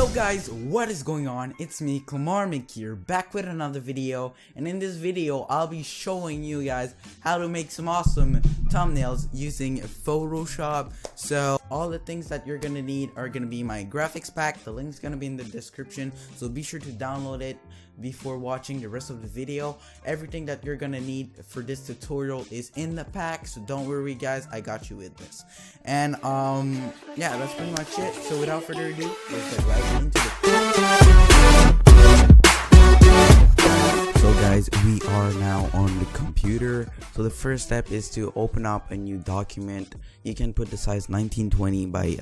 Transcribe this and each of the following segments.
So guys, what is going on? It's me, Clamarmic here, back with another video, and in this video I'll be showing you guys how to make some awesome thumbnails using Photoshop. So all the things that you're gonna need are gonna be my graphics pack. The link's gonna be in the description, so be sure to download it before watching the rest of the video. Everything that you're gonna need for this tutorial is in the pack, so don't worry guys, I got you with this. And yeah, that's pretty much it. So without further ado, let's get right into it. So guys, we are now on the computer. So the first step is to open up a new document. You can put the size 1920 by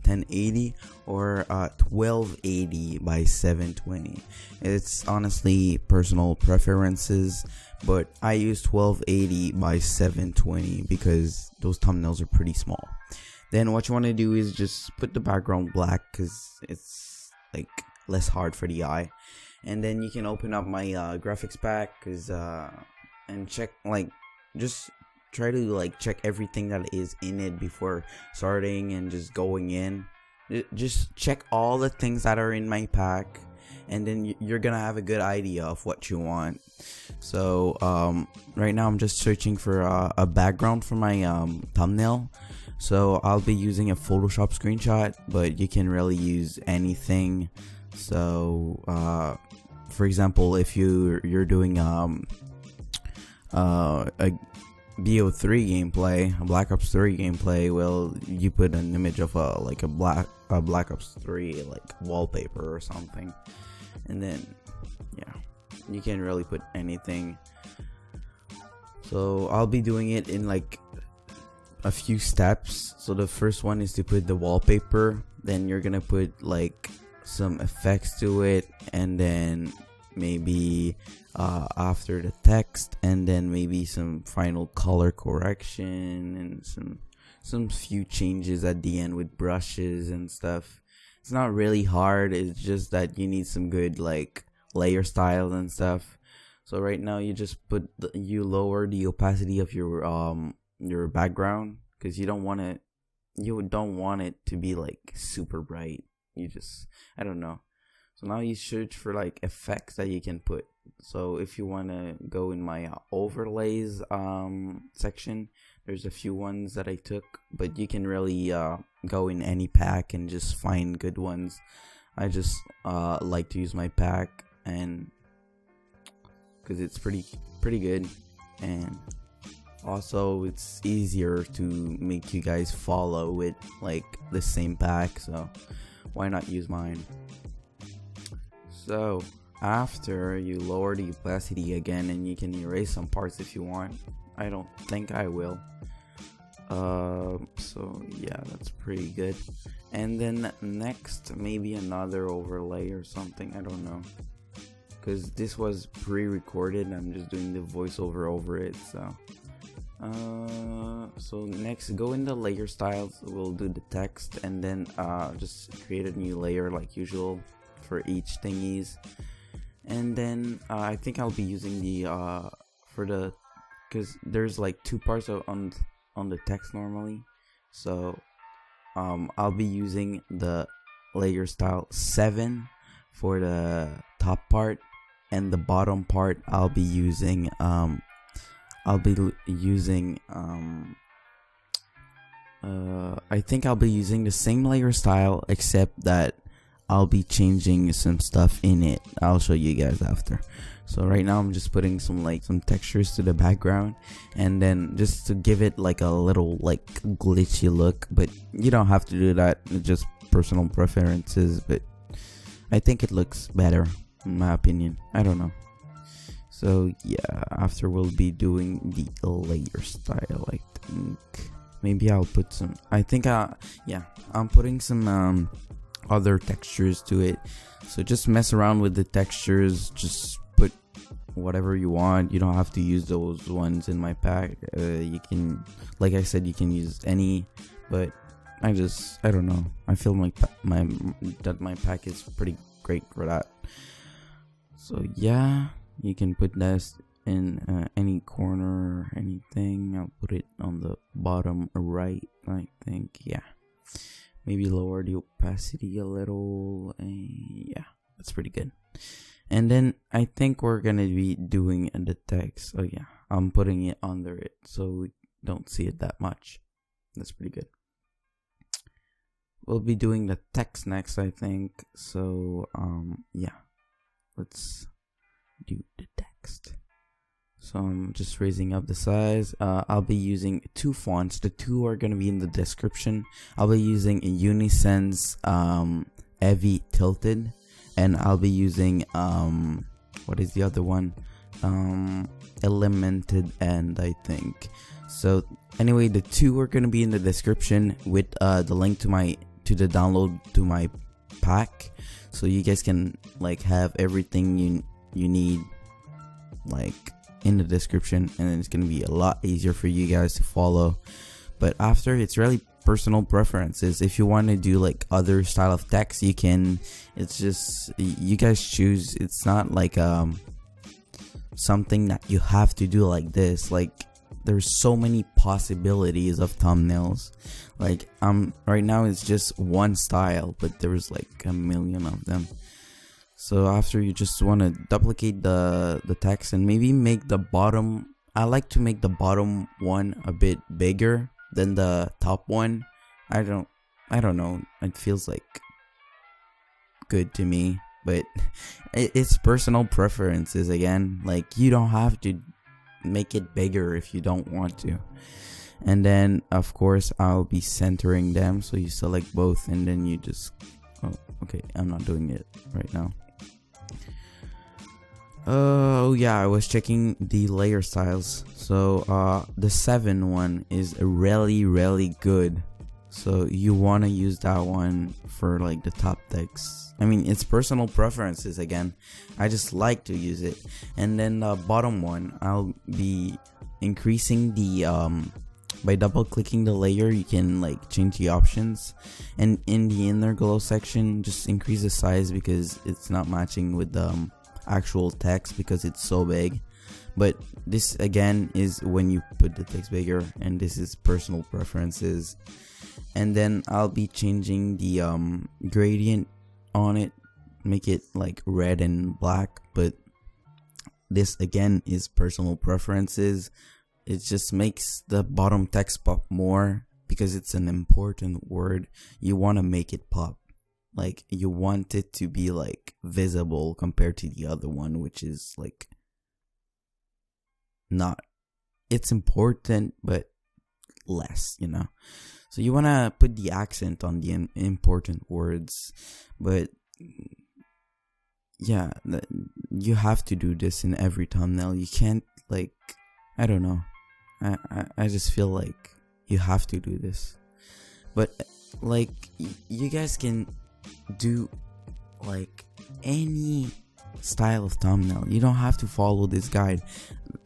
1080 or 1280 by 720. It's honestly personal preferences, but I use 1280 by 720 because those thumbnails are pretty small. Then what you want to do is just put the background black because it's like less hard for the eye. And then you can open up my graphics pack and check, like, just try to like check everything that is in it before starting and just going in. Just check all the things that are in my pack, and then you're gonna have a good idea of what you want. So right now I'm just searching for a background for my thumbnail. So I'll be using a Photoshop screenshot, but you can really use anything. So for example, if you're doing a BO3 gameplay, a Black Ops 3 gameplay, well, you put an image of like a Black Ops 3 like wallpaper or something, and then yeah, you can really put anything. So I'll be doing it in like a few steps. So the first one is to put the wallpaper, then you're gonna put like some effects to it, and then maybe after the text, and then maybe some final color correction and some few changes at the end with brushes and stuff. It's not really hard, it's just that you need some good like layer style and stuff. So right now you just you lower the opacity of your background, because you don't want it to be like super bright. I don't know. So now you search for like effects that you can put. So if you want to go in my overlays section, there's a few ones that I took, but you can really go in any pack and just find good ones. I just like to use my pack, and because it's pretty good, and also it's easier to make you guys follow with like the same pack, so why not use mine? So after, you lower the opacity again, and you can erase some parts if you want. I don't think I will. So yeah, that's pretty good. And then next, maybe another overlay or something, I don't know, because this was pre-recorded. I'm just doing the voiceover over it. So next, go in the layer styles. We'll do the text, and then just create a new layer like usual for each thingies. And then I think I'll be using the because there's like two parts on the text normally. So I'll be using the layer style 7 for the top part, and the bottom part I'll be using I think I'll be using the same layer style, except that I'll be changing some stuff in it. I'll show you guys after. So right now I'm just putting some textures to the background, and then just to give it like a little like glitchy look, but you don't have to do that. It's just personal preferences, but I think it looks better in my opinion. I don't know. So yeah, after we'll be doing the layer style. I think maybe I'll put some, yeah, I'm putting some other textures to it. So just mess around with the textures, just put whatever you want. You don't have to use those ones in my pack. You can, like I said, you can use any, but I don't know, I feel like my pack is pretty great for that. So yeah, you can put this in any corner or anything. I'll put it on the bottom right, I think. Yeah, maybe lower the opacity a little, and That's pretty good. And then I think we're gonna be doing the text. Oh yeah, I'm putting it under it so we don't see it that much. That's pretty good. We'll be doing the text next, I think. So yeah, let's do the text. So I'm just raising up the size. I'll be using 2 fonts. The 2 are gonna be in the description. I'll be using Unisense Heavy Tilted, and I'll be using what is the other one? Elemented End, I think. So anyway, the 2 are gonna be in the description with the link to the download to my pack, so you guys can like have everything you need like in the description, and then it's gonna be a lot easier for you guys to follow. But after, it's really personal preferences. If you want to do like other style of text, you can. It's just you guys choose. It's not like something that you have to do like this. Like there's so many possibilities of thumbnails. Like right now it's just one style, but there's like a million of them. So after, you just want to duplicate the text and maybe make the bottom. I like to make the bottom one a bit bigger than the top one. I don't know. It feels like good to me, but it's personal preferences again. Like you don't have to make it bigger if you don't want to. And then of course I'll be centering them, so you select both and then you just okay, I'm not doing it right now. Oh yeah, I was checking the layer styles. So the 7 one is really good, so you want to use that one for like the top text. I mean, it's personal preferences again. I just like to use it. And then the bottom one, I'll be increasing the by double clicking the layer, you can like change the options, and in the inner glow section, just increase the size because it's not matching with the actual text because it's so big. But this again is when you put the text bigger, and this is personal preferences. And then I'll be changing the gradient on it, make it like red and black, but this again is personal preferences. It just makes the bottom text pop more because it's an important word. You want to make it pop. Like you want it to be like visible compared to the other one, which is like not. It's important but less, you know. So you want to put the accent on the important words, but yeah, you have to do this in every thumbnail. You can't like, I don't know. I just feel like you have to do this. But like you guys can do like any style of thumbnail. You don't have to follow this guide.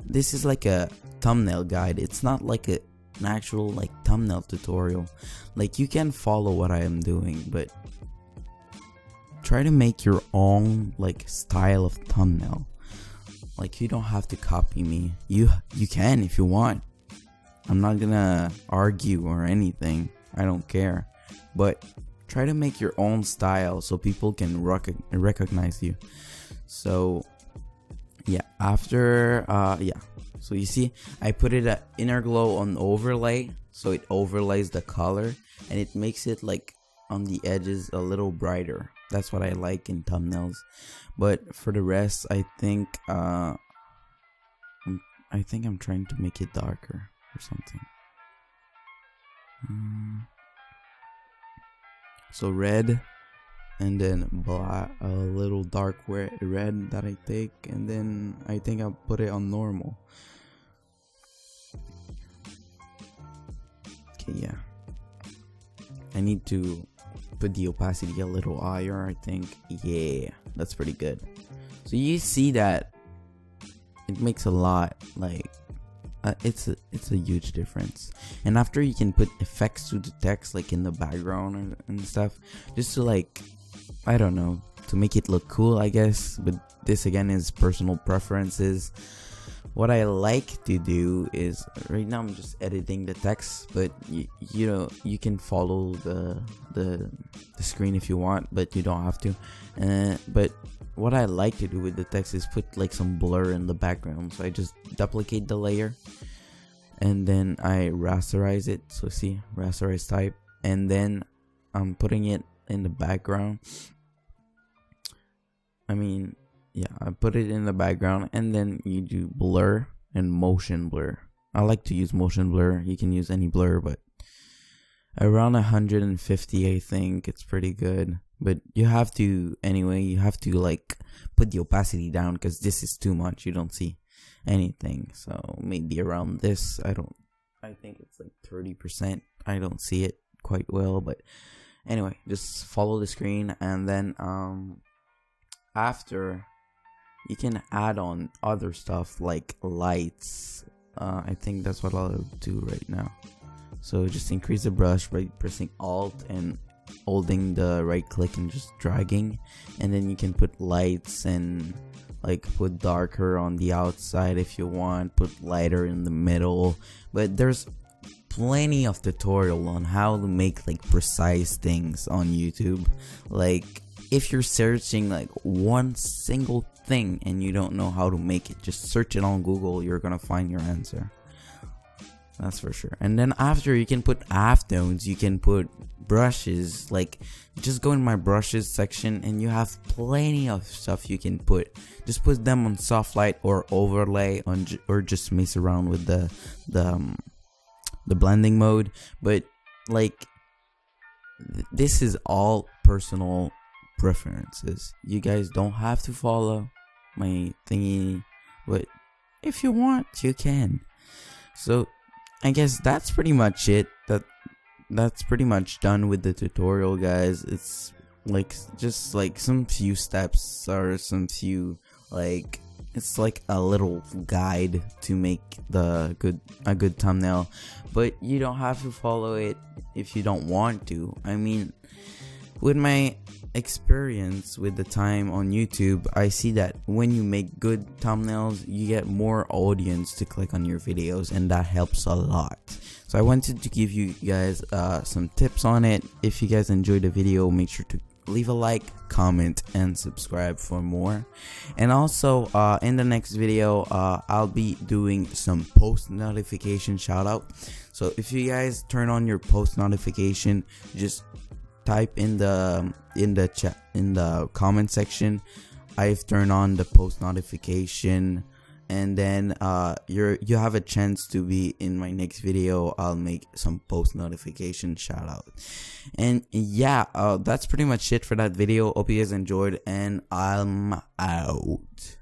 This is like a thumbnail guide. It's not like an actual like thumbnail tutorial. Like you can follow what I am doing, but try to make your own like style of thumbnail. Like you don't have to copy me. You can if you want. I'm not gonna argue or anything. I don't care. But try to make your own style so people can recognize you. So yeah, after yeah. So you see, I put it at inner glow on overlay, so it overlays the color and it makes it like on the edges a little brighter. That's what I like in thumbnails. But for the rest, I think I'm trying to make it darker or something. So red, and then black, a little dark red that I take, and then I think I'll put it on normal. Okay, yeah. I need to put the opacity a little higher, I think. Yeah, that's pretty good. So you see that it makes a lot, like it's a huge difference. And after, you can put effects to the text like in the background and stuff, just to like, I don't know, to make it look cool, I guess. But this again is personal preferences. what I like to do is, right now I'm just editing the text, but you know, you can follow the screen if you want, but you don't have to. But what I like to do with the text is put like some blur in the background. So I just duplicate the layer and then I rasterize it. So see, rasterize type, and then I'm putting it in the background. I mean, yeah, I put it in the background, and then you do blur and motion blur. I like to use motion blur. You can use any blur, but around 150, I think it's pretty good. But you have to, anyway, you have to like put the opacity down, because this is too much. You don't see anything. So maybe around this, I think it's like 30%. I don't see it quite well, but anyway, just follow the screen, and then after, you can add on other stuff like lights. I think that's what I'll do right now. So just increase the brush by pressing Alt and holding the right click and just dragging, and then you can put lights and like put darker on the outside if you want, put lighter in the middle. But there's plenty of tutorial on how to make like precise things on YouTube. Like if you're searching like one single thing and you don't know how to make it, just search it on Google. You're gonna find your answer, that's for sure. And then after, you can put halftones, you can put brushes. Like just go in my brushes section and you have plenty of stuff you can put. Just put them on soft light or overlay on, or just mess around with the blending mode. But like this is all personal preferences. You guys don't have to follow my thingy, but if you want, you can. So I guess that's pretty much it. That's pretty much done with the tutorial, guys. It's like just like some few steps, or some few, like, it's like a little guide to make a good thumbnail, but you don't have to follow it if you don't want to. I mean, with my experience with the time on YouTube, I see that when you make good thumbnails, you get more audience to click on your videos, and that helps a lot. So I wanted to give you guys some tips on it. If you guys enjoyed the video, make sure to leave a like, comment, and subscribe for more. And also in the next video, I'll be doing some post notification shout out. So if you guys turn on your post notification, just type in the chat, in the comment section, I've turned on the post notification, and then you have a chance to be in my next video. I'll make some post notification shout out. And yeah, that's pretty much it for that video. Hope you guys enjoyed, and I'm out.